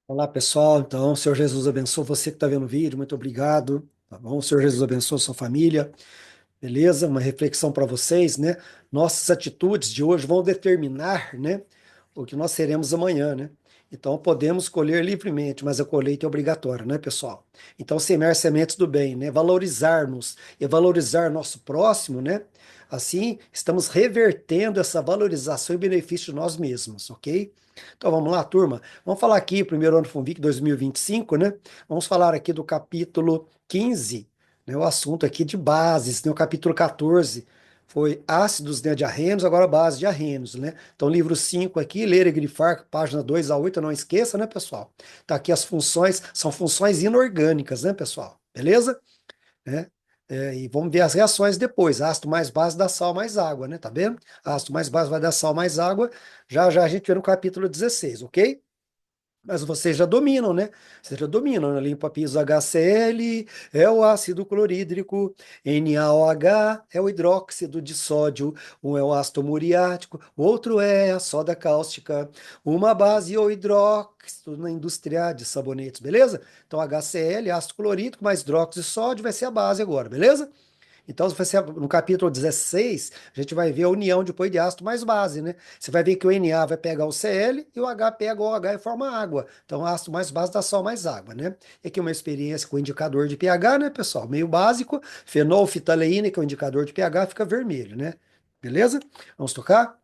Olá, pessoal. Então, o Senhor Jesus abençoe você que está vendo o vídeo. Muito obrigado. Tá bom? O Senhor Jesus abençoe a sua família. Beleza? Uma reflexão para vocês, né? Nossas atitudes de hoje vão determinar, né, o que nós seremos amanhã, né? Então, podemos colher livremente, mas a colheita é obrigatória, né, pessoal? Então, semear sementes do bem, né? Valorizar-nos e valorizar nosso próximo, né? Assim, estamos revertendo essa valorização em benefício de nós mesmos, ok? Então, vamos lá, turma. Vamos falar aqui, primeiro ano FUNVIC 2025, né? Vamos falar aqui do capítulo 15, né, o assunto aqui de bases, né, o capítulo 14 foi ácidos, né, de arrenos, agora base de arrenos, né? Então, livro 5 aqui, ler e grifar, página 2 a 8 não esqueça, né, pessoal? Tá aqui as funções, são funções inorgânicas, né, pessoal? Beleza? Né? E vamos ver as reações depois. Ácido mais base dá sal mais água, né? Tá vendo? Ácido mais base vai dar sal mais água. Já já a gente vê no capítulo 16, ok? Mas vocês já dominam, né? Vocês já dominam, né? Limpa piso HCl é o ácido clorídrico, NaOH é o hidróxido de sódio, um é o ácido muriático, o outro é a soda cáustica, uma base ou hidróxido na indústria de sabonetes, beleza? Então HCl, ácido clorídrico, mais hidróxido de sódio vai ser a base agora, beleza? Então, se você, no capítulo 16, a gente vai ver a união depois de ácido mais base, né? Você vai ver que o Na vai pegar o Cl e o H pega o OH e forma água. Então, ácido mais base dá só mais água, né? E aqui uma experiência com o indicador de pH, né, pessoal? Meio básico. Fenolfitaleína, que é o indicador de pH, fica vermelho, né? Beleza? Vamos tocar?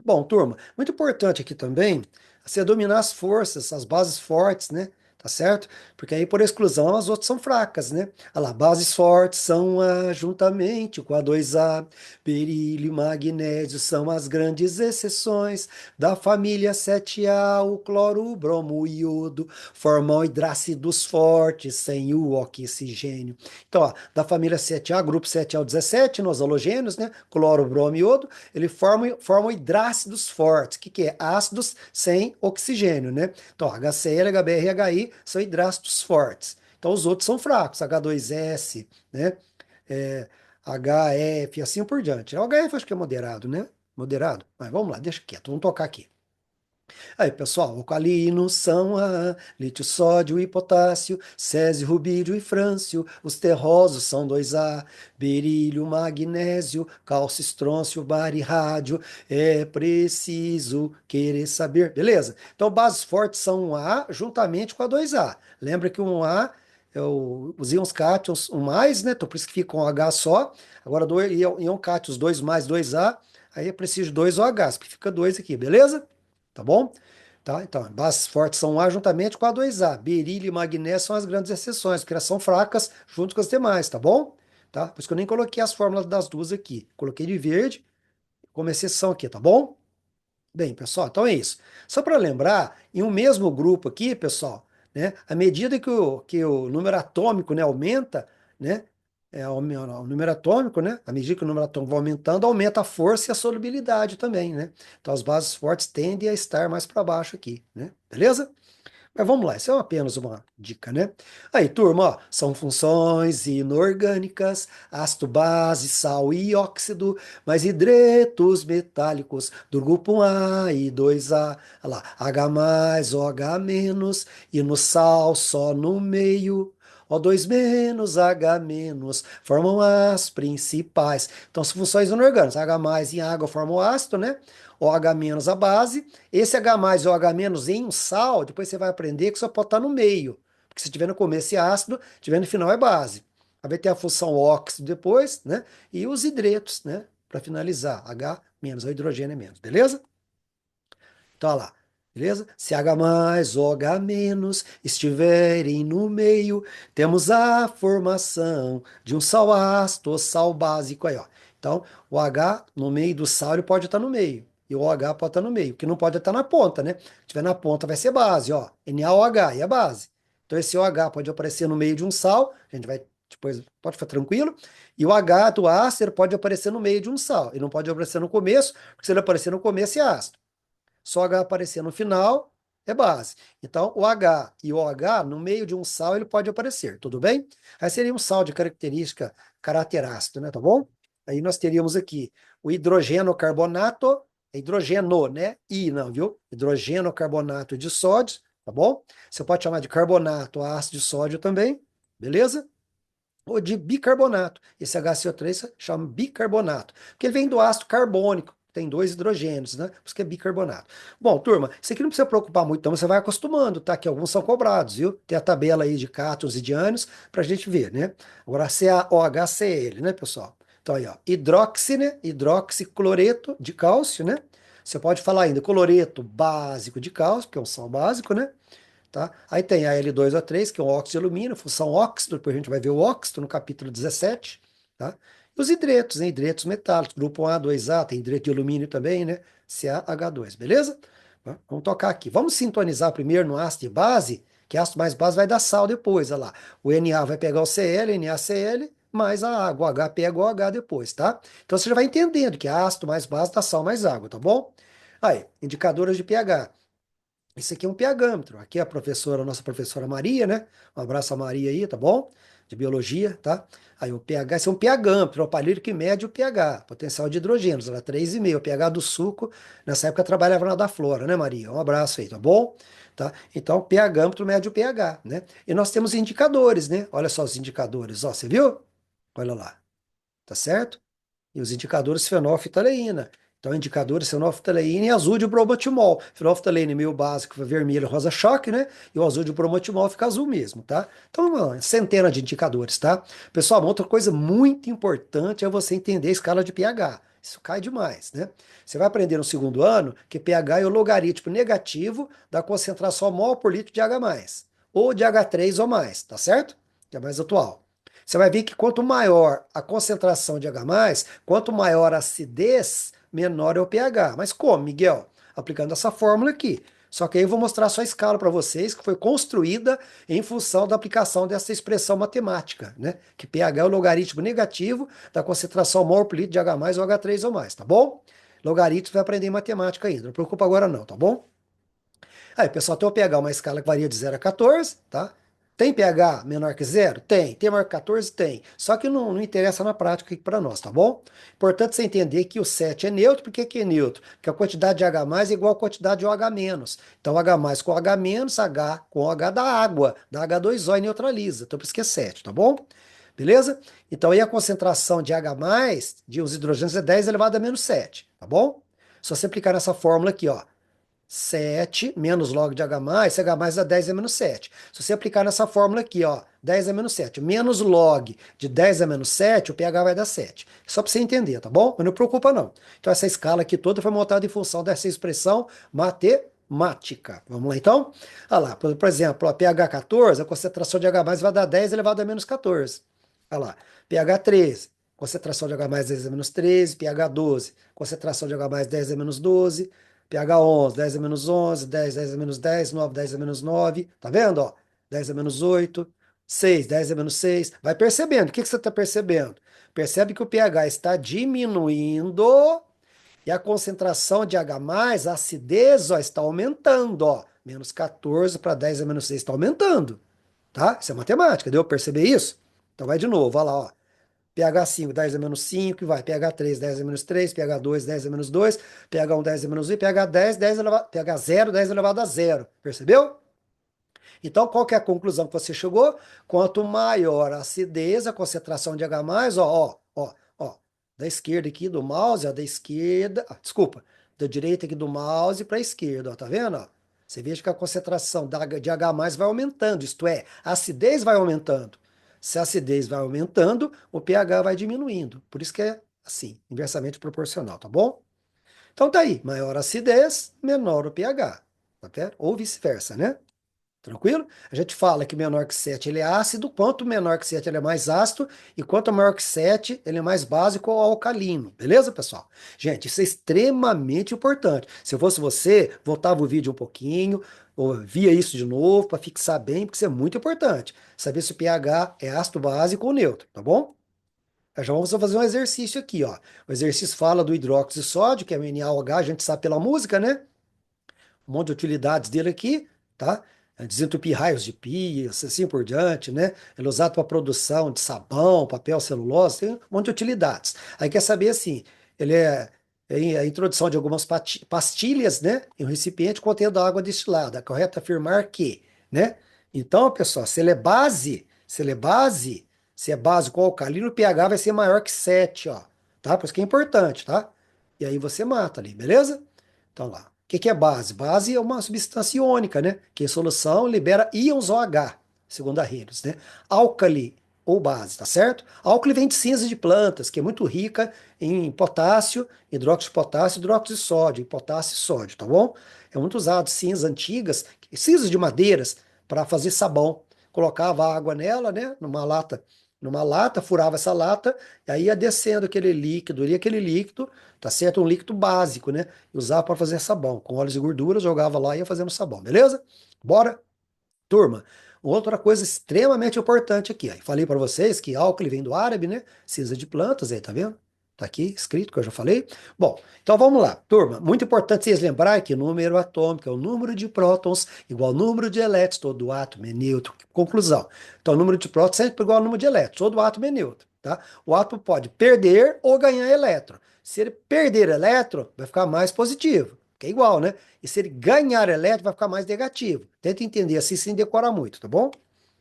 Bom, turma, muito importante aqui também você dominar as forças, as bases fortes, né? Tá certo? Porque aí, por exclusão, as outras são fracas, né? Olha lá, bases fortes são juntamente com a 2A, berílio e magnésio são as grandes exceções da família 7A, o cloro, o bromo, o iodo, formam hidrácidos fortes sem o oxigênio. Então, ó, da família 7A, grupo 7A ao 17, nos halogênios, né? Cloro, bromo e iodo, ele forma hidrácidos fortes. O que, que é? Ácidos sem oxigênio, né? Então, HCl, HBr e HI são hidrácidos fortes. Então, os outros são fracos, H2S, né? É, HF, assim por diante. O HF acho que é moderado, né? Moderado. Mas vamos lá, deixa quieto, vamos tocar aqui. Aí, pessoal, alcalinos são lítio, sódio e potássio, césio, rubídio e frâncio. Os terrosos são 2A, berílio, magnésio, cálcio, estrôncio, bário e rádio. É preciso querer saber. Beleza? Então, bases fortes são um A juntamente com a 2A. Lembra que um A é os íons cátions, um mais, né? Então, por isso que fica um H só. Agora, dois, íon cátions, 2 mais 2A. Aí é preciso 2 OHs, porque fica 2 aqui, beleza? Tá bom? Tá? Então, bases fortes são A juntamente com a 2A. Berílio e magnésio são as grandes exceções, porque elas são fracas junto com as demais, tá bom? Tá? Por isso que eu nem coloquei as fórmulas das duas aqui. Coloquei de verde como exceção aqui, tá bom? Bem, pessoal, então é isso. Só para lembrar, em um mesmo grupo aqui, pessoal, né, à medida que o número atômico, né, aumenta, né, o número atômico, né, à medida que o número atômico vai aumentando, aumenta a força e a solubilidade também, né? Então as bases fortes tendem a estar mais para baixo aqui, né? Beleza? Mas vamos lá, isso é apenas uma dica, né? Aí, turma, ó, são funções inorgânicas, ácido base, sal e óxido, mais hidretos metálicos do grupo A e 2A. Olha lá, H+, OH-, e no sal só no meio. O2 menos H menos formam as principais. Então, são funções inorgânicas. H+ em água formam o ácido, né? OH- a base. Esse H+ e OH- em um sal, depois você vai aprender que só pode estar no meio. Porque se tiver no começo é ácido, tiver no final é base. Aí vai ter a função óxido depois, né? E os hidretos, né? Para finalizar, H-, o hidrogênio é menos, beleza? Então, olha lá. Beleza? Se H+, OH- estiverem no meio, temos a formação de um sal ácido ou sal básico aí, ó. Então, o H no meio do sal ele pode estar no meio. E o OH pode estar no meio, que não pode estar na ponta, né? Se tiver na ponta vai ser base, ó. NaOH e a base. Então, esse OH pode aparecer no meio de um sal, a gente vai depois, pode ficar tranquilo. E o H do ácido pode aparecer no meio de um sal. Ele não pode aparecer no começo, porque se ele aparecer no começo é ácido. Só H aparecer no final é base. Então, o H e o OH, no meio de um sal, ele pode aparecer, tudo bem? Aí seria um sal de característica caráter ácido, né? Tá bom? Aí nós teríamos aqui o hidrogeno carbonato, hidrogeno, né? I não, viu? Hidrogeno carbonato de sódio, tá bom? Você pode chamar de carbonato, ácido de sódio também, beleza? Ou de bicarbonato. Esse HCO3 chama bicarbonato, porque ele vem do ácido carbônico, tem dois hidrogênios, né? Por isso que é bicarbonato. Bom, turma, isso aqui não precisa preocupar muito, então você vai acostumando, tá? Que alguns são cobrados, viu? Tem a tabela aí de cátions e de ânions pra gente ver, né? Agora CaOHCl, né, pessoal? Então aí, ó, hidroxi, né? Hidroxicloreto de cálcio, né? Você pode falar ainda cloreto básico de cálcio, porque é um sal básico, né? Tá? Aí tem a L2O3, que é um óxido de alumínio, função óxido, depois a gente vai ver o óxido no capítulo 17, tá? E os hidretos, né? Hidretos metálicos, grupo A, 2A, tem hidreto de alumínio também, né? CaH2, beleza? Tá? Vamos tocar aqui. Vamos sintonizar primeiro no ácido de base, que ácido mais base vai dar sal depois, olha lá. O Na vai pegar o Cl, NaCl, mais a água, o H pega o H depois, tá? Então você já vai entendendo que ácido mais base dá sal mais água, tá bom? Aí, indicadores de pH. Isso aqui é um pHmetro. Aqui é a professora, a nossa professora Maria, né? Um abraço a Maria aí, tá bom? De biologia, tá? Aí o pH, esse é um pHmetro, é o palírio que mede o pH, potencial de hidrogênios, era 3,5. O pH do suco, nessa época eu trabalhava na da Flora, né, Maria? Um abraço aí, tá bom? Tá? Então, o pHmetro mede o pH, né? E nós temos indicadores, né? Olha só os indicadores, ó, você viu? Olha lá, tá certo? E os indicadores fenolftaleína. Então, indicadores fenolftaleína e azul de bromotimol. Fenolftaleína é meio básico, vermelho, rosa choque, né? E o azul de bromotimol fica azul mesmo, tá? Então, uma centena de indicadores, tá? Pessoal, uma outra coisa muito importante é você entender a escala de pH. Isso cai demais, né? Você vai aprender no segundo ano que pH é o logaritmo negativo da concentração mol por litro de H+, ou de H3 ou mais, tá certo? Que é mais atual. Você vai ver que quanto maior a concentração de H+, quanto maior a acidez, menor é o pH. Mas como, Miguel? Aplicando essa fórmula aqui. Só que aí eu vou mostrar só a escala para vocês, que foi construída em função da aplicação dessa expressão matemática, né? Que pH é o logaritmo negativo da concentração mol por litro de H+, ou H3 ou mais, tá bom? Logaritmo vai aprender em matemática ainda, não preocupa agora não, tá bom? Aí, pessoal, tem o pH, uma escala que varia de 0 a 14, tá? Tem pH menor que zero? Tem. Tem maior que 14? Tem. Só que não interessa na prática aqui para nós, tá bom? Importante você entender que o 7 é neutro. Por que que é neutro? Porque a quantidade de H+ é igual à quantidade de OH-. Então, H+ com OH-, H com OH dá água, dá H2O e neutraliza. Então, por isso que é 7, tá bom? Beleza? Então, aí a concentração de H+, de os hidrogênios, é 10 elevado a menos 7, tá bom? Se você aplicar nessa fórmula aqui, ó, 7 menos log de H+, esse H+ dá 10 a menos 7. Se você aplicar nessa fórmula aqui, ó, 10 a menos 7, menos log de 10 a menos 7, o pH vai dar 7. Só para você entender, tá bom? Mas não preocupa não. Então essa escala aqui toda foi montada em função dessa expressão matemática. Vamos lá então? Olha lá, por exemplo, a pH 14, a concentração de H+ vai dar 10 elevado a menos 14. Olha lá, pH 13, concentração de H+, 10 a menos 13, pH 12, concentração de H+, 10 a menos 12, pH 11, 10 a menos 11, 10, 10 a menos 10, 9, 10 a menos 9, tá vendo, ó? 10 a menos 8, 6, 10 a menos 6, vai percebendo, o que que você está percebendo? Percebe que o pH está diminuindo e a concentração de H+, a acidez, ó, está aumentando, ó, menos 14 para 10 a menos 6 está aumentando, tá? Isso é matemática, deu para perceber isso? Então vai de novo, olha lá, ó pH 5, 10 a menos 5, que vai pH 3, 10 a menos 3, pH 2, 10 a menos 2, pH 1, 10 a menos 1, pH 10, 10 elevado, pH 0, 10 elevado a zero. Percebeu? Então, qual que é a conclusão que você chegou? Quanto maior a acidez, a concentração de H+, ó, da esquerda aqui do mouse, ó, da esquerda, desculpa, da direita aqui do mouse para a esquerda, ó, tá vendo? Ó? Você veja que a concentração de H+ vai aumentando, isto é, a acidez vai aumentando. Se a acidez vai aumentando, o pH vai diminuindo. Por isso que é assim, inversamente proporcional, tá bom? Então tá aí, maior a acidez, menor o pH, tá certo? Ou vice-versa, né? Tranquilo? A gente fala que menor que 7 ele é ácido, quanto menor que 7 ele é mais ácido, e quanto maior que 7 ele é mais básico ou alcalino. Beleza, pessoal? Gente, isso é extremamente importante. Se eu fosse você, voltava o vídeo um pouquinho, ou via isso de novo para fixar bem, porque isso é muito importante. Saber se o pH é ácido básico ou neutro, tá bom? Já vamos fazer um exercício aqui, ó. O exercício fala do hidróxido de sódio, que é o NaOH, a gente sabe pela música, né? Um monte de utilidades dele aqui, tá? Desentupir raios de pias, assim por diante, né? Ele é usado para produção de sabão, papel, celulose, tem um monte de utilidades. Aí quer saber assim, ele é a introdução de algumas pastilhas, né, em um recipiente contendo água destilada. É correto afirmar que, né? Então, pessoal, se é básico ou alcalino, o pH vai ser maior que 7, ó, tá? Por isso que é importante, tá? E aí você mata ali, beleza? Então lá. O que que é base? Base é uma substância iônica, né? Que em solução libera íons OH, segundo a Arrhenius, né? Álcali ou base, tá certo? Álcali vem de cinza de plantas, que é muito rica em potássio, hidróxido de potássio, hidróxido de sódio, em potássio e sódio, tá bom? É muito usado cinzas antigas, cinzas de madeiras, para fazer sabão. Colocava água nela, né? Numa lata, furava essa lata, e aí ia descendo aquele líquido, e aquele líquido, tá certo? Um líquido básico, né? E usava para fazer sabão. Com óleos e gorduras, jogava lá e ia fazendo sabão, beleza? Bora? Turma, outra coisa extremamente importante aqui. Aí falei para vocês que álcool vem do árabe, né? Cinza de plantas, aí, tá vendo? Tá aqui escrito que eu já falei. Bom, então vamos lá, turma. Muito importante vocês lembrarem que número atômico é o número de prótons igual ao número de elétrons. Todo átomo é neutro. Conclusão. Então, o número de prótons é sempre igual ao número de elétrons. Todo átomo é neutro, tá? O átomo pode perder ou ganhar elétron. Se ele perder elétron, vai ficar mais positivo, que é igual, né? E se ele ganhar elétron, vai ficar mais negativo. Tenta entender assim sem decorar muito, tá bom?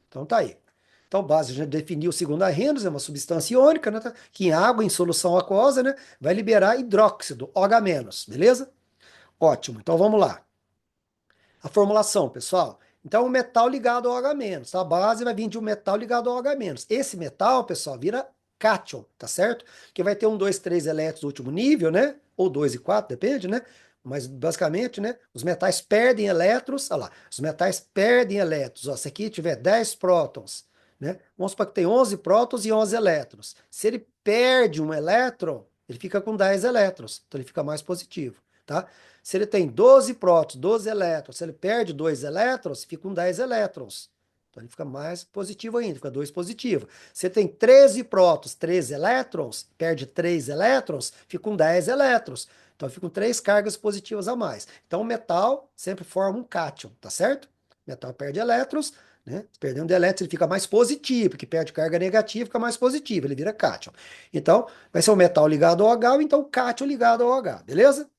Então tá aí. Então, base, a gente definiu segundo a Arrhenius, é uma substância iônica, né, tá? Que em água, em solução aquosa, né, vai liberar hidróxido, OH-, beleza? Ótimo, então vamos lá. A formulação, pessoal. Então, o metal ligado ao OH-, tá? A base vai vir de um metal ligado ao OH-. Esse metal, pessoal, vira cátion, tá certo? Que vai ter um, dois, três elétrons do último nível, né? Ou dois e quatro, depende, né? Mas basicamente, né? Os metais perdem elétrons, olha lá, os metais perdem elétrons. Ó, se aqui tiver 10 prótons, né? Vamos supor que tem 11 prótons e 11 elétrons. Se ele perde um elétron, ele fica com 10 elétrons, então ele fica mais positivo, tá? Se ele tem 12 prótons, 12 elétrons, se ele perde 2 elétrons, fica com 10 elétrons. Então ele fica mais positivo ainda, fica 2 positivo. Se ele tem 13 prótons, 13 elétrons, perde 3 elétrons, fica com 10 elétrons. Então fica com 3 cargas positivas a mais. Então o metal sempre forma um cátion, tá certo? O metal perde elétrons, né? Perdendo elétrons, ele fica mais positivo, porque perde carga negativa, fica mais positivo, ele vira cátion. Então, vai ser o metal ligado ao H, ou então o cátion ligado ao H, beleza?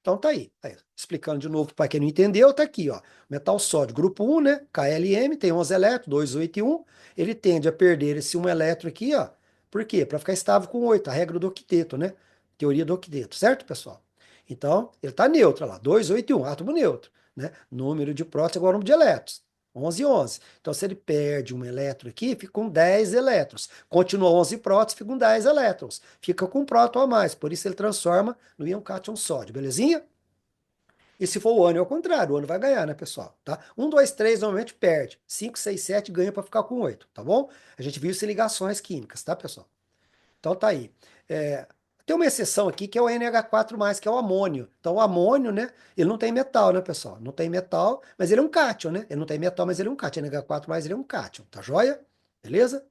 Então tá aí. Aí, explicando de novo para quem não entendeu, tá aqui, ó. Metal sódio, grupo 1, né? KLM, tem 11 elétrons, 2, 8 e 1. Ele tende a perder esse 1 elétron aqui, ó. Por quê? Para ficar estável com 8, a regra do octeto, né? Teoria do octeto, certo, pessoal? Então, ele tá neutro lá, 2, 8 e 1, átomo neutro, né? Número de prótons igual ao número de elétrons. 11 e 11. Então, se ele perde um elétron aqui, fica com 10 elétrons. Continua 11 prótons, fica com 10 elétrons. Fica com um próton a mais. Por isso, ele transforma no íon cátion sódio. Belezinha? E se for o ânion, é o contrário. O ânion vai ganhar, né, pessoal? Tá? 1, 2, 3 normalmente perde. 5, 6, 7 ganha para ficar com 8, tá bom? A gente viu isso em ligações químicas, tá, pessoal? Então tá aí. É, tem uma exceção aqui que é o NH4+, que é o amônio. Então o amônio, né, ele não tem metal, né, pessoal? Não tem metal, mas ele é um cátion, né? Ele não tem metal, mas ele é um cátion. NH4+, ele é um cátion, tá joia? Beleza?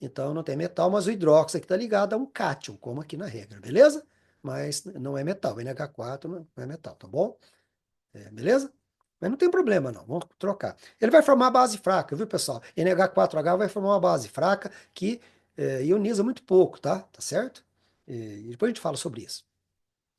Então não tem metal, mas o hidróxido aqui tá ligado a um cátion, como aqui na regra, beleza? Mas não é metal, o NH4 não é metal, tá bom? Beleza? Mas não tem problema, não. Vamos trocar. Ele vai formar a base fraca, viu, pessoal? NH4H vai formar uma base fraca que ioniza muito pouco, tá? Tá certo? E depois a gente fala sobre isso.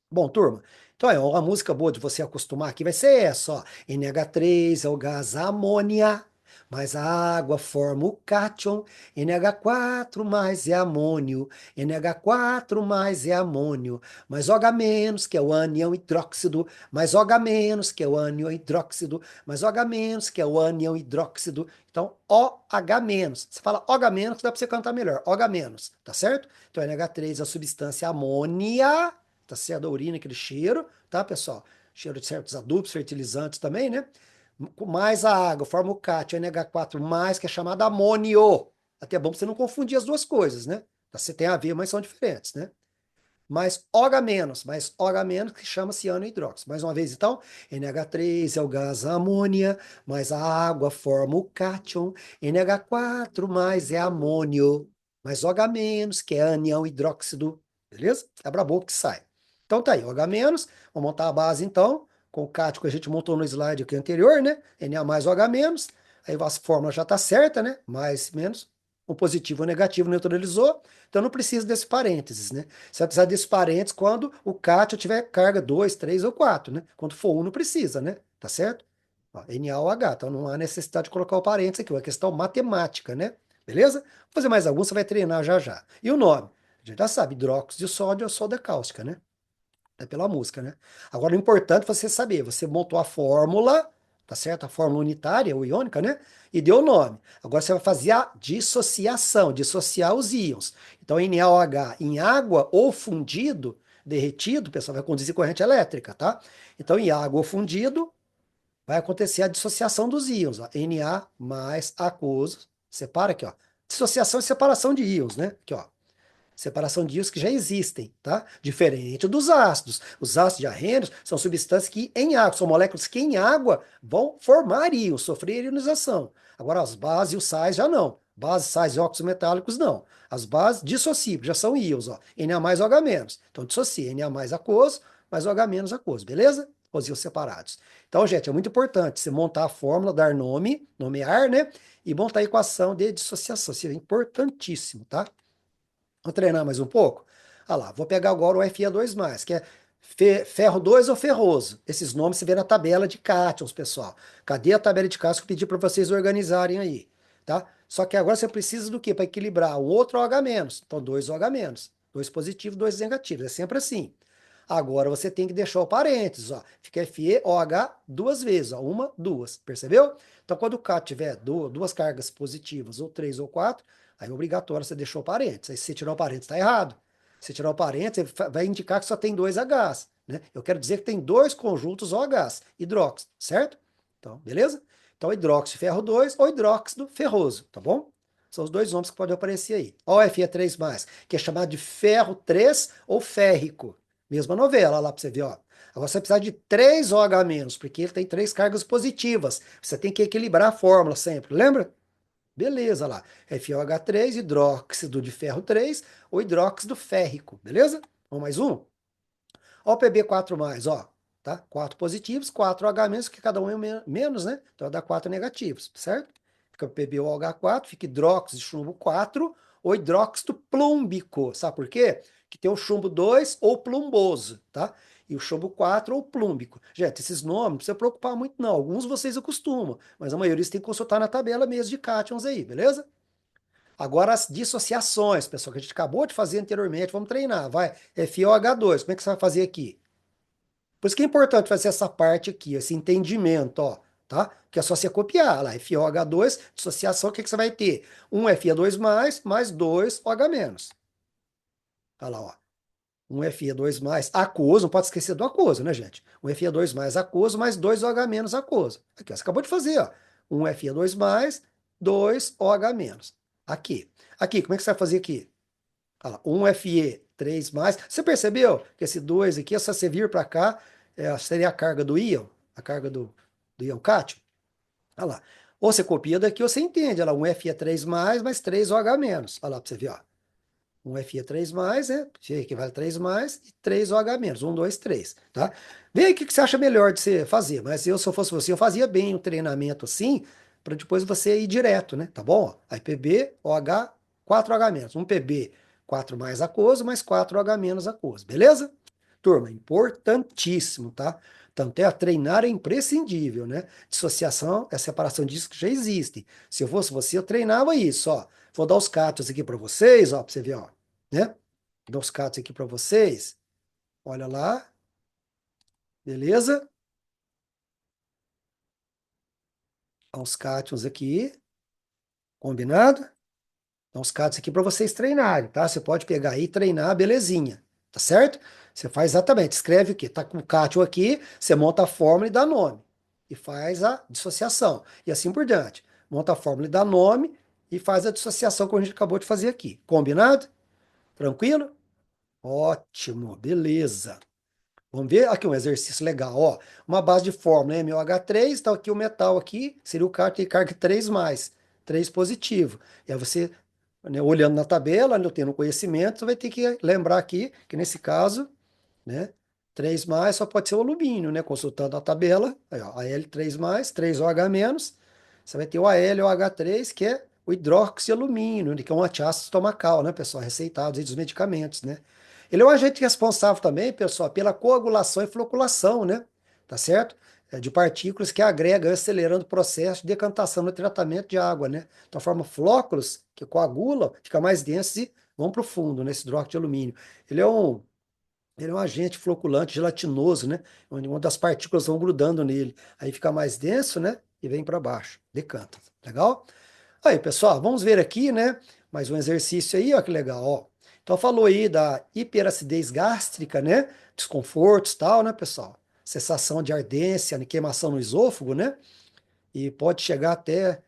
Bom, turma, então é uma música boa de você acostumar aqui vai ser essa, ó. NH3 é o gás amônia, mas a água forma o cátion. NH4 mais é amônio, NH4 mais é amônio, mais OH menos, que é o ânion hidróxido, mais OH menos, que é o ânion hidróxido, mais OH menos, que é o ânion hidróxido. Então, OH menos. Você fala OH menos, dá para você cantar melhor. OH menos, tá certo? Então, NH3 é a substância amônia, tá certo? Da urina, aquele cheiro, tá, pessoal? Cheiro de certos adubos, fertilizantes também, né? Mais a água, forma o cátion, NH4+, que é chamado amônio. Até é bom pra você não confundir as duas coisas, né? Você tem a ver, mas são diferentes, né? Mais OH-, que chama cianohidróxido. Mais uma vez, então, NH3 é o gás amônia, mais a água forma o cátion, NH4 mais é amônio, mais OH-, que é ânion hidróxido, beleza? Abre a boca que sai. Então tá aí, OH-, vamos montar a base então, com o cátion que a gente montou no slide aqui anterior, né? Na mais OH-, aí a fórmula já tá certa, né? Mais, menos, O positivo e o negativo neutralizou, então não precisa desse parênteses, né? Você vai precisar desse parênteses quando o cátion tiver carga 2, 3 ou 4, né? Quando for um, não precisa, né? Tá certo? Ó, NaOH, então não há necessidade de colocar o parênteses aqui, é uma questão matemática, né? Beleza? Vou fazer mais alguns, você vai treinar já já. E o nome? A gente já sabe, hidróxido de sódio ou soda cáustica, né? É pela música, né? Agora, o importante é você saber, você montou a fórmula, tá certo? A fórmula unitária, ou iônica, né? E deu o nome. Agora você vai fazer a dissociação, dissociar os íons. Então, NaOH em água ou fundido, derretido, pessoal, vai conduzir corrente elétrica, tá? Então, em água ou fundido, vai acontecer a dissociação dos íons, ó. Na mais aquoso, separa aqui, ó. Dissociação e separação de íons, né? Aqui, ó. Separação de íons que já existem, tá? Diferente dos ácidos. Os ácidos diarrênicos são substâncias que em água, são moléculas que em água vão formar íons, sofrer ionização. Agora as bases e os sais já não. Bases, sais e óxidos metálicos não. As bases dissociam, já são íons, ó. Na mais OH menos. Então dissocia Na mais aquoso, mais OH menos aquoso, beleza? Os íons separados. Então, gente, é muito importante você montar a fórmula, dar nome, nomear, né? E montar a equação de dissociação. Isso é importantíssimo, tá? Vou treinar mais um pouco? Ah lá, vou pegar agora o Fe2+, que é ferro 2 ou ferroso. Esses nomes você vê na tabela de cátions, pessoal. Cadê a tabela de cátions que eu pedi para vocês organizarem aí? Tá? Só que agora você precisa do quê? Para equilibrar o outro OH-. Então, dois OH-. Dois positivos, dois negativos. É sempre assim. Agora você tem que deixar o parênteses, ó. Fica FeOH duas vezes, ó. Uma, duas. Percebeu? Então, quando o K tiver duas cargas positivas, ou três ou quatro, aí é obrigatório você deixou o parênteses. Aí se você tirar o parênteses, está errado. Se tirar o parênteses, vai indicar que só tem dois Hs, né? Eu quero dizer que tem dois conjuntos OHs, hidróxido, certo? Então, beleza? Então, hidróxido de ferro 2 ou hidróxido ferroso, tá bom? São os dois nomes que podem aparecer aí. Ó, o Fe3+, que é chamado de ferro 3 ou férrico. Mesma novela lá para você ver, ó. Agora você vai precisar de 3 OH-, porque ele tem três cargas positivas. Você tem que equilibrar a fórmula sempre, lembra? Beleza lá. FeOH3, hidróxido de ferro 3 ou hidróxido férrico, beleza? Vamos mais um? Ó o Pb4+, ó, tá? 4 positivos, 4 OH-, que cada um é menos, né? Então dá 4 negativos, certo? Fica PbOH4, fica hidróxido de chumbo 4 ou hidróxido plúmbico. Sabe por quê? Que tem o chumbo 2 ou plumboso, tá? E o chumbo 4 ou plúmbico. Gente, esses nomes não precisa preocupar muito não. Alguns vocês acostumam, mas a maioria você tem que consultar na tabela mesmo de cátions aí, beleza? Agora as dissociações, pessoal, que a gente acabou de fazer anteriormente, vamos treinar, vai. FeOH2, como é que você vai fazer aqui? Por isso que é importante fazer essa parte aqui, esse entendimento, ó, tá? Que é só você copiar lá, FOH2, dissociação, o que que você vai ter? Um Fe2+, mais dois OH-. Olha lá, ó. Um Fe2+, aquoso, não pode esquecer do aquoso, né, gente? Um Fe2+ aquoso, mais dois OH- aquoso. Aqui, ó, você acabou de fazer, ó. Um Fe2+, dois OH-. Aqui. Aqui, como é que você vai fazer aqui? Olha lá, um Fe3+. Você percebeu que esse 2 aqui, é só você vir para cá, seria a carga do íon, a carga do íon cátion. Olha lá. Ou você copia daqui ou você entende. Olha lá, um Fe3+, mais 3 OH-. Olha lá para você ver, ó. Um Fe3+, equivale a 3 mais e 3 OH-. 1, 2, 3, tá? Vê aí o que você acha melhor de você fazer. Mas eu, se eu fosse você, eu fazia bem um treinamento assim, para depois você ir direto, né? Tá bom? Aí PB, OH, 4 OH-. Um PB, 4 mais aquoso, mais 4 OH- aquoso. Beleza? Turma, importantíssimo, tá? Tanto é a treinar é imprescindível, né? Dissociação, a separação disso que já existe. Se eu fosse você, eu treinava isso, ó. Vou dar os cátions aqui para vocês, ó, para você ver, ó, né? Vou dar os cátions aqui para vocês. Olha lá, beleza? Dá os cátions aqui, combinado? Dá os cátions aqui para vocês treinarem, tá? Você pode pegar aí e treinar, belezinha, tá certo? Você faz exatamente, escreve o quê? Tá com o cátion aqui, você monta a fórmula e dá nome. E faz a dissociação. E assim por diante. Monta a fórmula e dá nome e faz a dissociação como a gente acabou de fazer aqui. Combinado? Tranquilo? Ótimo, beleza. Vamos ver aqui um exercício legal, ó. Uma base de fórmula MOH3, tá aqui o metal aqui, seria o carga, tem carga 3 mais, 3 positivo. E aí você, né, olhando na tabela, né, tendo conhecimento, você vai ter que lembrar aqui que nesse caso, né, 3 mais só pode ser o alumínio, né, consultando a tabela, aí, ó, Al3 mais, 3 OH menos, você vai ter o AlOH3, que é o hidroxialumínio, que é um antiácido estomacal, né, pessoal, receitado aí dos medicamentos, né? Ele é um agente responsável também, pessoal, pela coagulação e floculação, né? Tá certo? De partículas que agrega, acelerando o processo de decantação no tratamento de água, né? Então forma flóculos que coagulam, fica mais densos e vão para o fundo, nesse hidróxido de alumínio. Ele é um ele é um agente floculante, gelatinoso, né? Onde uma das partículas vão grudando nele. Aí fica mais denso, né? E vem para baixo. Decanta. Legal? Aí, pessoal, vamos ver aqui, né? Mais um exercício aí, ó, que legal, ó. Então, falou aí da hiperacidez gástrica, né? Desconfortos, tal, né, pessoal? Sensação de ardência, de queimação no esôfago, né? E pode chegar até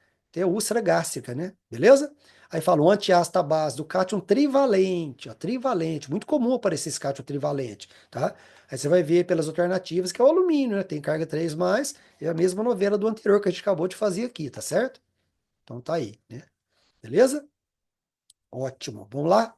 úlcera gástrica, né? Beleza? Aí fala o antiácido à base do cátion trivalente, ó, trivalente, muito comum aparecer esse cátion trivalente, tá? Aí você vai ver pelas alternativas que é o alumínio, né? Tem carga 3+, é a mesma novela do anterior que a gente acabou de fazer aqui, tá certo? Então tá aí, né? Beleza? Ótimo. Vamos lá?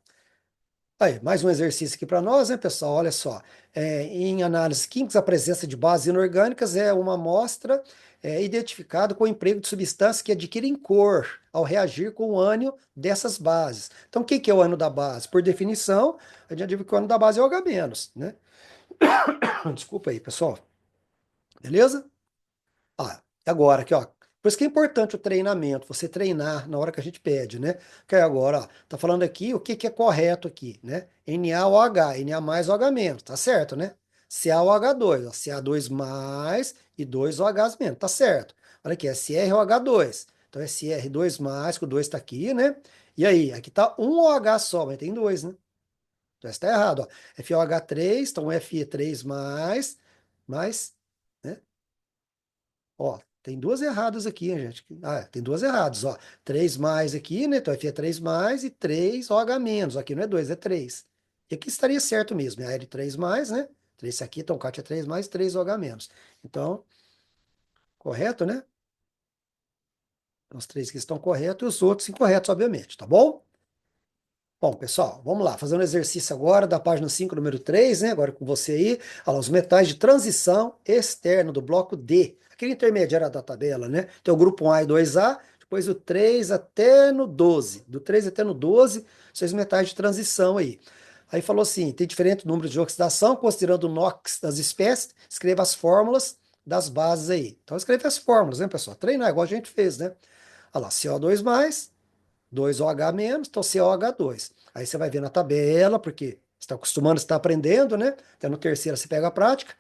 Aí, mais um exercício aqui para nós, né, pessoal? Olha só. Em análises químicas, a presença de bases inorgânicas é uma amostra identificada com o emprego de substâncias que adquirem cor ao reagir com o ânion dessas bases. Então, o que que é o ânion da base? Por definição, a gente diz que o ânion da base é o H-, né? Desculpa aí, pessoal. Beleza? Ah, agora aqui, ó. Por isso que é importante o treinamento, você treinar na hora que a gente pede, né? Que aí agora, ó, tá falando aqui o que que é correto aqui, né? Na ou H, Na mais ou H menos, tá certo, né? Ca ou H2, ó, Ca2 mais e 2 OH menos, tá certo. Olha aqui, SR ou H2. Então é Cr2 mais, que o 2 tá aqui, né? E aí, aqui tá um OH só, mas tem dois, né? Então esse tá errado, ó. FOH3, então Fe3 mais, né? Ó, tem duas erradas aqui, hein, gente. Ah, tem duas erradas, ó. 3 mais aqui, né? Então aqui é 3 mais e 3 OH menos. Aqui não é 2, é 3. E aqui estaria certo mesmo, é L3 mais, né? 3 aqui, então CAT é 3 mais, 3 OH menos. Então, correto, né? Os três que estão corretos e os outros incorretos, obviamente, tá bom? Bom, pessoal, vamos lá, fazendo um exercício agora da página 5, número 3, né? Agora com você aí. Olha lá, os metais de transição externo do bloco D, aquele intermediário da tabela, né? Tem o grupo 1A e 2A, depois o 3 até no 12. Do 3 até no 12, são os metais de transição aí. Aí falou assim: tem diferente número de oxidação, considerando o NOx das espécies, escreva as fórmulas das bases aí. Então, escreve as fórmulas, né, pessoal? Treinar, igual a gente fez, né? Olha lá, CO2 mais. 2OH menos, então COH2. Aí você vai ver na tabela, porque você está acostumando, você está aprendendo, né? Até no terceiro você pega a prática.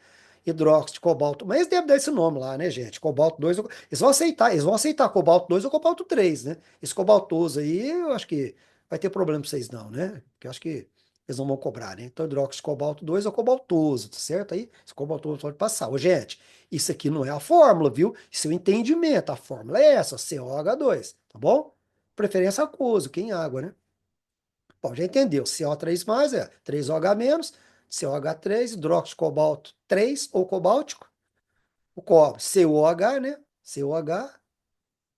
Hidróxido de cobalto. Mas deve dar esse nome lá, né, gente? Cobalto 2. Eles vão aceitar cobalto 2 ou cobalto 3, né? Esse cobaltoso aí, eu acho que vai ter problema para vocês não, né? Porque eu acho que eles não vão cobrar, né? Então, hidróxido de cobalto 2 é o cobaltoso, tá certo? Aí, esse cobaltoso pode passar. Ô, gente, isso aqui não é a fórmula, viu? Isso é o entendimento. A fórmula é essa, COH2, tá bom? Preferência aquoso, que é em água, né? Bom, já entendeu. CO3 mais é 3OH menos, COH3, hidróxido de cobalto 3 ou cobáltico, o cobre, COH, né? COH,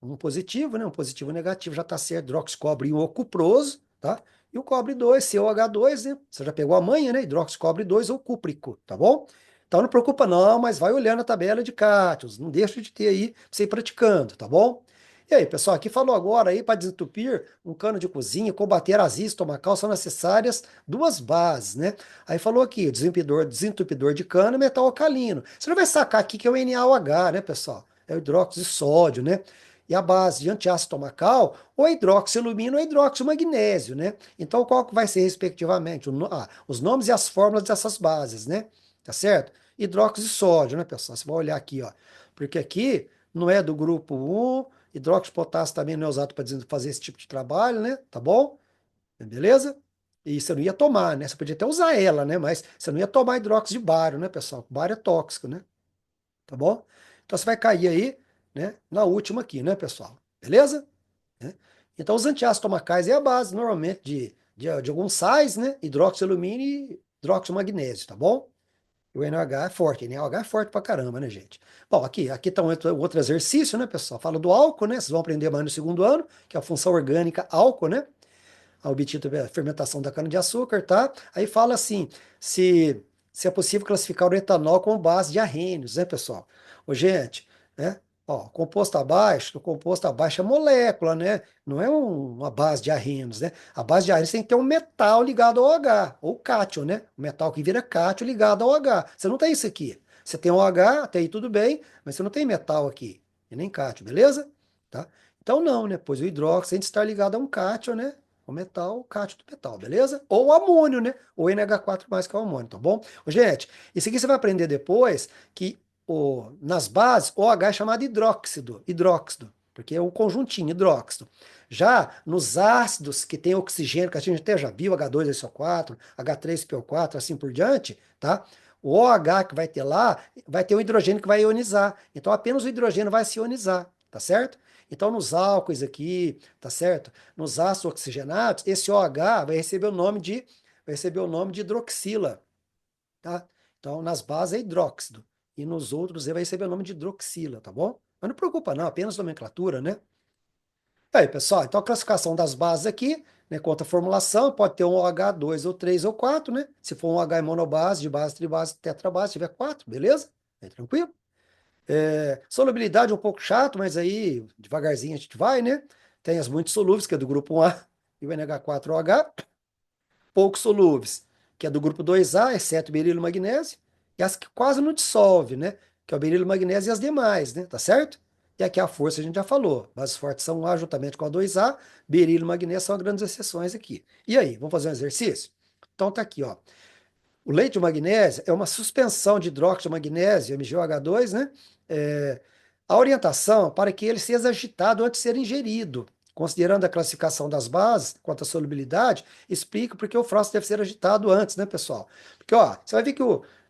um positivo, né? Um positivo e um negativo já está certo. Hidróxido de cobre e o cuproso, tá? E o cobre 2, COH2, né? Você já pegou a manha, né? Hidróxido de cobre 2 ou cúprico, tá bom? Então não preocupa não, mas vai olhando a tabela de cátions, não deixa de ter aí pra você ir praticando, tá bom? E aí, pessoal, aqui falou agora aí para desentupir um cano de cozinha, combater azia estomacal, são necessárias duas bases, né? Aí falou aqui, desentupidor de cano e metal alcalino. Você não vai sacar aqui que é o NaOH, né, pessoal? É o hidróxido de sódio, né? E a base de antiácido estomacal, ou é hidroxialumínio ou é hidroximagnésio, né? Então, qual que vai ser, respectivamente, os nomes e as fórmulas dessas bases, né? Tá certo? Hidróxido de sódio, né, pessoal? Você vai olhar aqui, ó. Porque aqui não é do grupo 1, hidróxido de potássio também não é usado para fazer esse tipo de trabalho, né? Tá bom? Beleza? E você não ia tomar, né? Você podia até usar ela, né? Mas você não ia tomar hidróxido de bário, né, pessoal? Bário é tóxico, né? Tá bom? Então você vai cair aí, né, na última aqui, né, pessoal? Beleza? Né? Então os antiácidos estomacais é a base, normalmente, de alguns sais, né? Hidroxialumínio e hidroximagnésio, tá bom? O NaOH é forte, NaOH é forte pra caramba, né, gente? Bom, aqui tá um outro exercício, né, pessoal? Fala do álcool, né? Vocês vão aprender mais no segundo ano, que é a função orgânica álcool, né? Obtido pela fermentação da cana-de-açúcar, tá? Aí fala assim, se, se é possível classificar o etanol como base de arrênios, né, pessoal? Ô, gente, né? Ó, o composto abaixo é molécula, né? Não é uma base de arrenos, né? A base de arrenos tem que ter um metal ligado ao H, ou cátion, né? O metal que vira cátion ligado ao H. Você não tem isso aqui. Você tem o H, até aí tudo bem, mas você não tem metal aqui, e nem cátion, beleza? Tá? Então não, né? Pois o hidróxido tem que estar ligado a um cátion, né? O metal, o cátion do metal, beleza? Ou o amônio, né? Ou NH4+, que é o amônio, tá bom? Ô, gente, isso aqui você vai aprender depois que nas bases, OH é chamado hidróxido, porque é o conjuntinho, hidróxido. Já nos ácidos que tem oxigênio, que a gente até já viu, H2SO4, H3PO4, assim por diante, tá? O OH que vai ter lá, vai ter o hidrogênio que vai ionizar. Então apenas o hidrogênio vai se ionizar, tá certo? Então nos álcoois aqui, tá certo? Nos ácidos oxigenados, esse OH vai receber o nome de hidroxila, tá? Então, nas bases é hidróxido. E nos outros ele vai receber o nome de hidroxila, tá bom? Mas não preocupa não, apenas nomenclatura, né? Aí, pessoal, então a classificação das bases aqui, né, quanto à formulação, pode ter um OH2 ou 3 ou 4, né? Se for um H em monobase, de base, tribase, tetrabase, tiver 4, beleza? É tranquilo? Solubilidade é um pouco chato, mas aí devagarzinho a gente vai, né? Tem as muito solúveis, que é do grupo 1A, e o NH4OH, pouco solúveis, que é do grupo 2A, exceto berilo e magnésio, e as que quase não dissolve, né? Que é o berilo, magnésio e as demais, né? Tá certo? E aqui a força a gente já falou. Bases fortes são A juntamente com a 2A, berilo e magnésio são as grandes exceções aqui. E aí, vamos fazer um exercício? Então tá aqui, ó. O leite de magnésio é uma suspensão de hidróxido de magnésio, MgOH2, né? É, a orientação para que ele seja agitado antes de ser ingerido. Considerando a classificação das bases quanto à solubilidade, explico porque o frósforo deve ser agitado antes, né, pessoal? Porque, ó, você vai ver que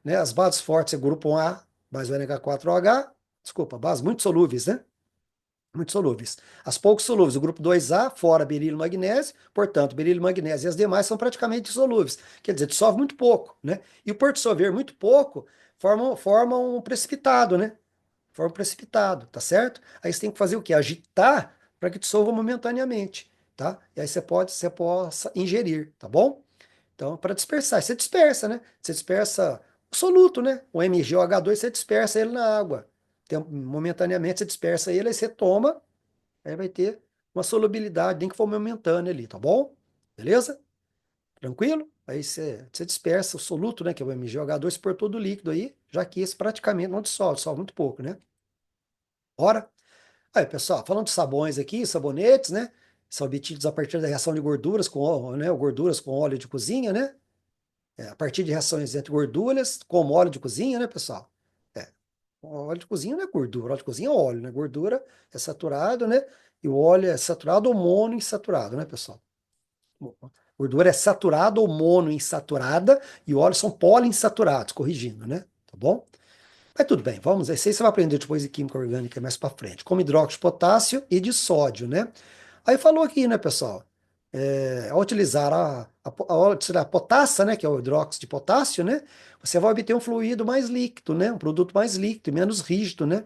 né, as bases fortes é grupo 1A mais o NH4OH, desculpa, bases muito solúveis, né? Muito solúveis. As pouco solúveis, o grupo 2A, fora berilo e magnésio, portanto, berilo, magnésio e as demais são praticamente insolúveis, quer dizer, dissolve muito pouco, né? E por dissolver muito pouco, formam um precipitado, né? Forma um precipitado, tá certo? Aí você tem que fazer o quê? Agitar para que dissolva momentaneamente, tá? E aí você possa ingerir, tá bom? Então, para dispersar, você dispersa, né? Você dispersa o soluto, né? O MgOH2, você dispersa ele na água. Momentaneamente você dispersa ele, aí você toma. Aí vai ter uma solubilidade, nem que for momentânea ali, tá bom? Beleza? Tranquilo? Aí você dispersa o soluto, né, que é o MgOH2, por todo o líquido aí, já que esse praticamente não dissolve, dissolve muito pouco, né? Ora, aí, pessoal, falando de sabões aqui, sabonetes, né? São obtidos a partir da reação de gorduras né, gorduras com óleo de cozinha, né? A partir de reações entre gorduras com óleo de cozinha, né, pessoal? É, óleo de cozinha não é gordura, óleo de cozinha é óleo, né? Gordura é saturado, né? E o óleo é saturado ou monoinsaturado, né, pessoal? Gordura é saturada ou monoinsaturada e o óleo são poliinsaturados, corrigindo, né? Tá bom? Mas tudo bem, vamos. Isso aí você vai aprender depois de química orgânica mais para frente, como hidróxido de potássio e de sódio, né? Aí falou aqui, né, pessoal? Ao utilizar a potassa, né, que é o hidróxido de potássio, né, você vai obter um fluido mais líquido, né, um produto mais líquido e menos rígido, né,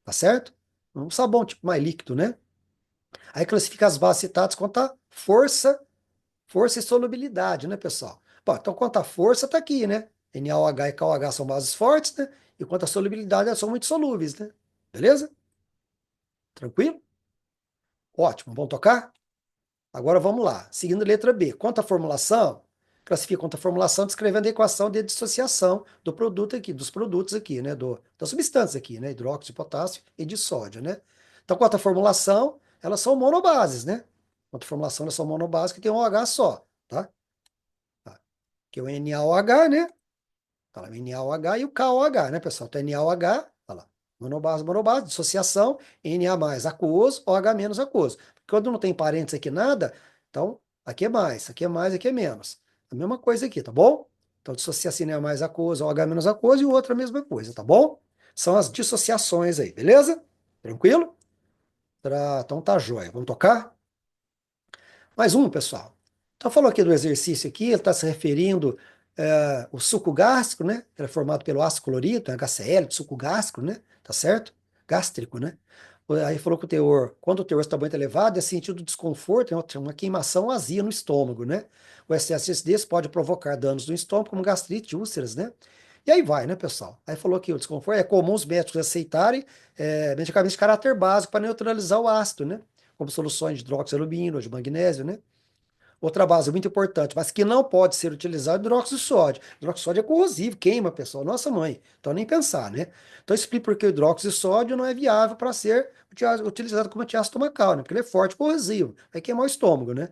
tá certo? Um sabão tipo mais líquido, né? Aí classifica as bases citadas quanto a força e solubilidade, né, pessoal? Bom, então quanto à força tá aqui, né? NaOH e KOH são bases fortes, né? E quanto à solubilidade, elas são muito solúveis, né? Beleza? Tranquilo? Ótimo, vamos tocar? Agora vamos lá. Seguindo a letra B. Quanto à formulação, classifica quanto à formulação descrevendo a equação de dissociação do produto aqui, dos produtos aqui, né? Das substâncias aqui, né? Hidróxido de potássio e de sódio, né? Então, quanto à formulação, elas são monobases, né? Quanto à formulação, elas são monobases que tem um OH só, tá? Tá. Que é o NaOH, né? Tá lá, o NaOH e o KOH, né, pessoal? Então, NaOH, tá lá. Monobase, monobase, dissociação, Na mais aquoso, OH menos aquoso. Quando não tem parênteses aqui nada, então aqui é mais, aqui é mais, aqui é menos. A mesma coisa aqui, tá bom? Então, dissociação Na mais aquoso, OH menos aquoso e o outro a mesma coisa, tá bom? São as dissociações aí, beleza? Tranquilo? Então tá jóia. Vamos tocar? Mais um, pessoal. Então, falou aqui do exercício aqui, ele está se referindo ao suco gástrico, né? Que é formado pelo ácido clorídrico, HCl, do suco gástrico, né? Tá certo? Gástrico, né? Aí falou que o teor, quando o teor está muito elevado, é sentido desconforto, uma queimação azia no estômago, né? O excesso desse pode provocar danos no estômago, como gastrite, úlceras, né? E aí vai, né, pessoal? Aí falou que o desconforto é comum os médicos aceitarem medicamentos de caráter básico para neutralizar o ácido, né? Como soluções de hidroxialumínio ou de magnésio, né? Outra base muito importante, mas que não pode ser utilizado, é hidróxido de sódio. Hidróxido de sódio é corrosivo, queima, pessoal. Nossa mãe. Então nem pensar, né? Então explico por que o hidróxido de sódio não é viável para ser utilizado como antiácido estomacal, né? Porque ele é forte e corrosivo. Vai queimar o estômago, né?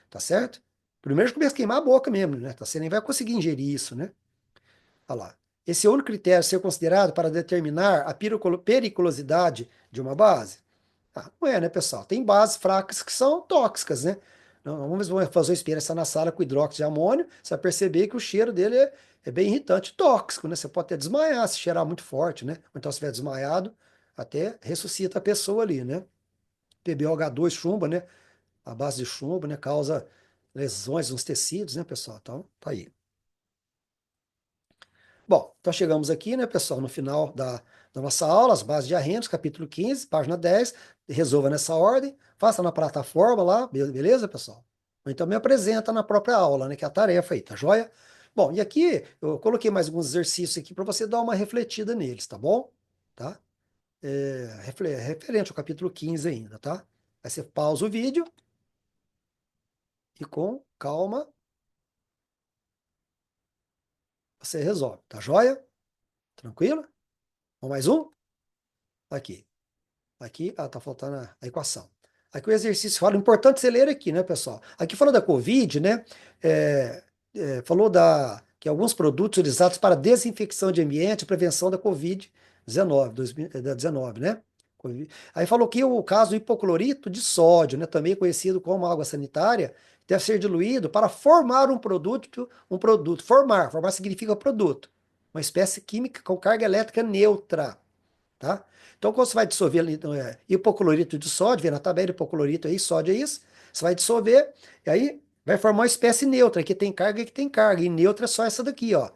Tá certo? Primeiro começa a queimar a boca mesmo, né? Tá? Você nem vai conseguir ingerir isso, né? Olha lá. Esse é o único critério a ser considerado para determinar a periculosidade de uma base? Ah, não é, né, pessoal? Tem bases fracas que são tóxicas, né? Não, vamos fazer uma experiência na sala com hidróxido de amônio, você vai perceber que o cheiro dele é bem irritante, tóxico, né? Você pode até desmaiar se cheirar muito forte, né? Ou então, se estiver desmaiado, até ressuscita a pessoa ali, né? PbOH2, chumbo, né? A base de chumbo, né? Causa lesões nos tecidos, né, pessoal? Então, tá aí. Bom, então chegamos aqui, né, pessoal, no final da nossa aula, as bases de arrenos, capítulo 15, página 10. Resolva nessa ordem, faça na plataforma lá, beleza, pessoal? Ou então me apresenta na própria aula, né, que é a tarefa aí, tá joia? Bom, e aqui eu coloquei mais alguns exercícios aqui para você dar uma refletida neles, tá bom? Tá? Referente ao capítulo 15 ainda, tá? Aí você pausa o vídeo e com calma você resolve, tá joia? Tranquilo? Vamos mais um? Aqui. Aqui, tá faltando a equação. Aqui o exercício fala, importante você ler aqui, né, pessoal? Aqui falou da Covid, né? é, falou que alguns produtos utilizados para desinfecção de ambiente e prevenção da Covid-19, 19, né? Aí falou que o caso do hipoclorito de sódio, né, também conhecido como água sanitária, deve ser diluído para formar formar significa produto, uma espécie química com carga elétrica neutra. Tá? Então, quando você vai dissolver ali, hipoclorito de sódio, vê na tabela hipoclorito aí, sódio é isso, você vai dissolver, e aí vai formar uma espécie neutra, que tem carga e que tem carga, e neutra é só essa daqui, ó.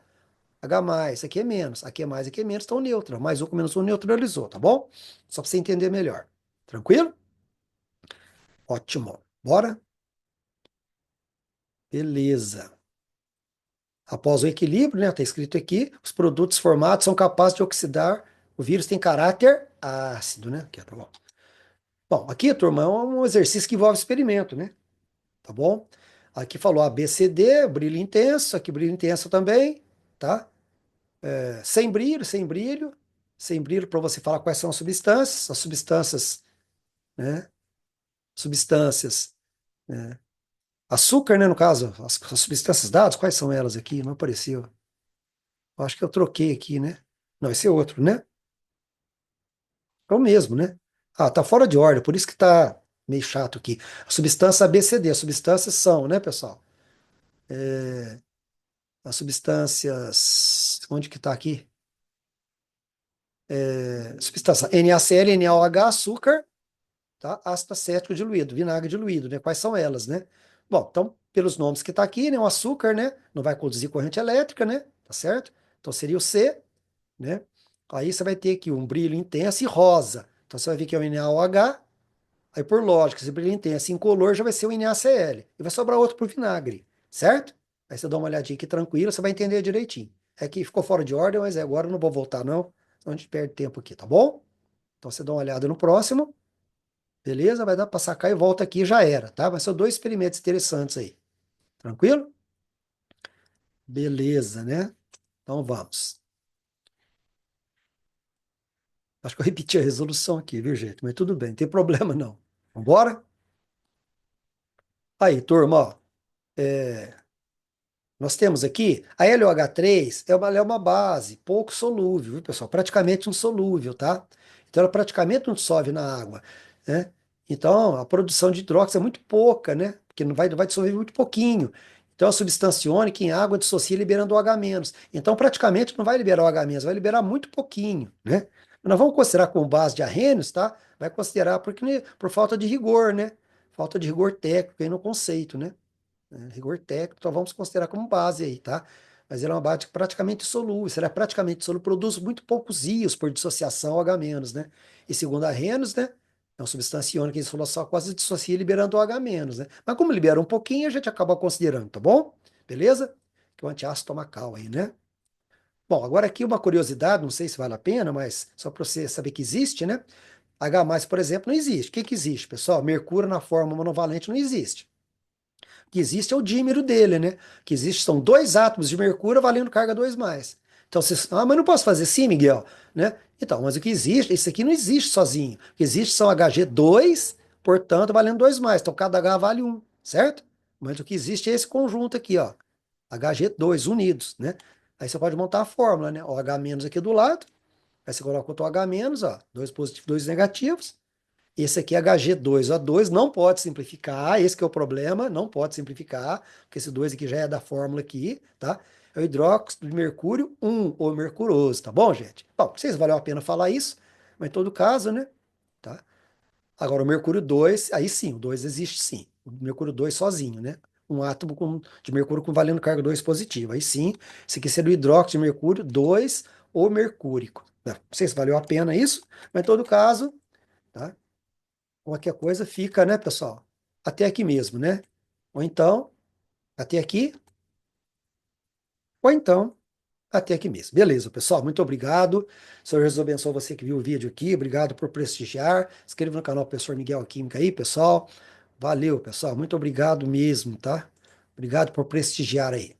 H mais, aqui é menos, aqui é mais, aqui é menos, então neutra. Mais um com menos um neutralizou, tá bom? Só para você entender melhor. Tranquilo? Ótimo. Bora? Beleza. Após o equilíbrio, né, está escrito aqui, os produtos formados são capazes de oxidar. O vírus tem caráter ácido, né? Aqui, tá bom. Bom, aqui, turma, é um exercício que envolve experimento, né? Tá bom? Aqui falou ABCD, brilho intenso, aqui brilho intenso também, tá? Sem brilho, sem brilho para você falar quais são as substâncias, né? Substâncias, né? Açúcar, né, no caso, as substâncias dadas, quais são elas aqui? Não apareceu. Eu acho que eu troquei aqui, né? Não, esse é outro, né? É o mesmo, né? Ah, tá fora de ordem, por isso que tá meio chato aqui. A substância ABCD, as substâncias são, né, pessoal? As substâncias. Onde que está aqui? Substância NaCl, NaOH, açúcar, tá? Ácido acético diluído, vinagre diluído, né? Quais são elas, né? Bom, então, pelos nomes que está aqui, né? O açúcar, né? Não vai conduzir corrente elétrica, né? Tá certo? Então seria o C, né? Aí você vai ter aqui um brilho intenso e rosa. Então você vai ver que é o NaOH. Aí, por lógica, esse brilho intenso incolor já vai ser o NaCl. E vai sobrar outro por vinagre, certo? Aí você dá uma olhadinha aqui tranquilo, você vai entender direitinho. É que ficou fora de ordem, mas agora eu não vou voltar, não. Senão a gente perde tempo aqui, tá bom? Então você dá uma olhada no próximo, beleza? Vai dar para sacar e volta aqui e já era, tá? Mas são dois experimentos interessantes aí. Tranquilo? Beleza, né? Então vamos. Acho que eu repeti a resolução aqui, viu, gente? Mas tudo bem, não tem problema não. Vambora? Aí, turma, ó. Nós temos aqui a LOH3 é uma base pouco solúvel, viu, pessoal? Praticamente insolúvel, tá? Então ela praticamente não dissolve na água, né? Então a produção de hidróxido é muito pouca, né? Porque não vai dissolver muito pouquinho. Então a substância iônica em água dissocia liberando OH-. Então praticamente não vai liberar OH-, vai liberar muito pouquinho, né? Nós vamos considerar como base de arrênios, tá? Vai considerar porque, por falta de rigor, né? Falta de rigor técnico aí no conceito, né? Rigor técnico, então vamos considerar como base aí, tá? Mas ela é uma base praticamente solúvel, ela é praticamente solúvel, produz muito poucos íons por dissociação H-, né? E segundo a Arrhenius, né? É uma substância iônica em solução quase dissocia liberando o H-, né? Mas como libera um pouquinho, a gente acaba considerando, tá bom? Beleza? Que é o antiácido estomacal aí, né? Bom, agora aqui uma curiosidade, não sei se vale a pena, mas só para você saber que existe, né? H+, por exemplo, não existe. O que que existe, pessoal? Mercúrio na forma monovalente não existe. O que existe é o dímero dele, né? O que existe são dois átomos de mercúrio valendo carga 2+. Então, mas não posso fazer sim, Miguel, né? Então, mas o que existe, isso aqui não existe sozinho. O que existe são Hg2, portanto, valendo 2+. Então, cada H vale um, certo? Mas o que existe é esse conjunto aqui, ó. Hg2 unidos, né? Aí você pode montar a fórmula, né? O H- aqui do lado. Aí você coloca o H-, ó, dois positivos, dois negativos. Esse aqui é Hg2O2, não pode simplificar, esse que é o problema, não pode simplificar, porque esse 2 aqui já é da fórmula aqui, tá? É o hidróxido de mercúrio 1, ou mercuroso, tá bom, gente? Bom, não sei se valeu a pena falar isso, mas em todo caso, né? Tá? Agora, o mercúrio 2, aí sim, o 2 existe sim. O mercúrio 2 sozinho, né? Um átomo de mercúrio com valendo carga 2 positiva. Aí sim, esse aqui seria o hidróxido de mercúrio 2 ou mercúrico. Não sei se valeu a pena isso, mas em todo caso, tá? Qualquer coisa fica, né, pessoal? Até aqui mesmo, né? Ou então, até aqui, ou então, até aqui mesmo. Beleza, pessoal, muito obrigado. Senhor Jesus abençoe você que viu o vídeo aqui. Obrigado por prestigiar. Inscreva no canal Professor Miguel Química aí, pessoal. Valeu, pessoal. Muito obrigado mesmo, tá? Obrigado por prestigiar aí.